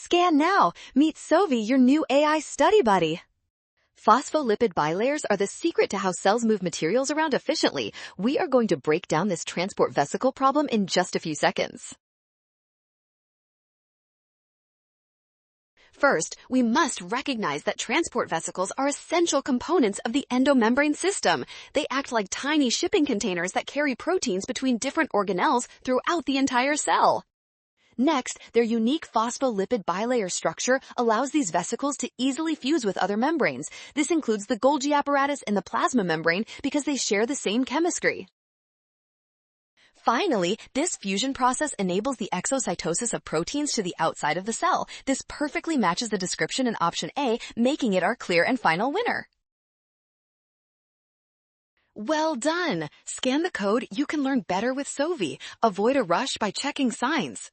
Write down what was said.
Scan now. Meet Sovi, your new AI study buddy. Phospholipid bilayers are the secret to how cells move materials around efficiently. We are going to break down this transport vesicle problem in just a few seconds. First, we must recognize that transport vesicles are essential components of the endomembrane system. They act like tiny shipping containers that carry proteins between different organelles throughout the entire cell. Next, their unique phospholipid bilayer structure allows these vesicles to easily fuse with other membranes. This includes the Golgi apparatus and the plasma membrane because they share the same chemistry. Finally, this fusion process enables the exocytosis of proteins to the outside of the cell. This perfectly matches the description in option A, making it our clear and final winner. Well done! Scan the code. You can learn better with Sovi. Avoid a rush by checking signs.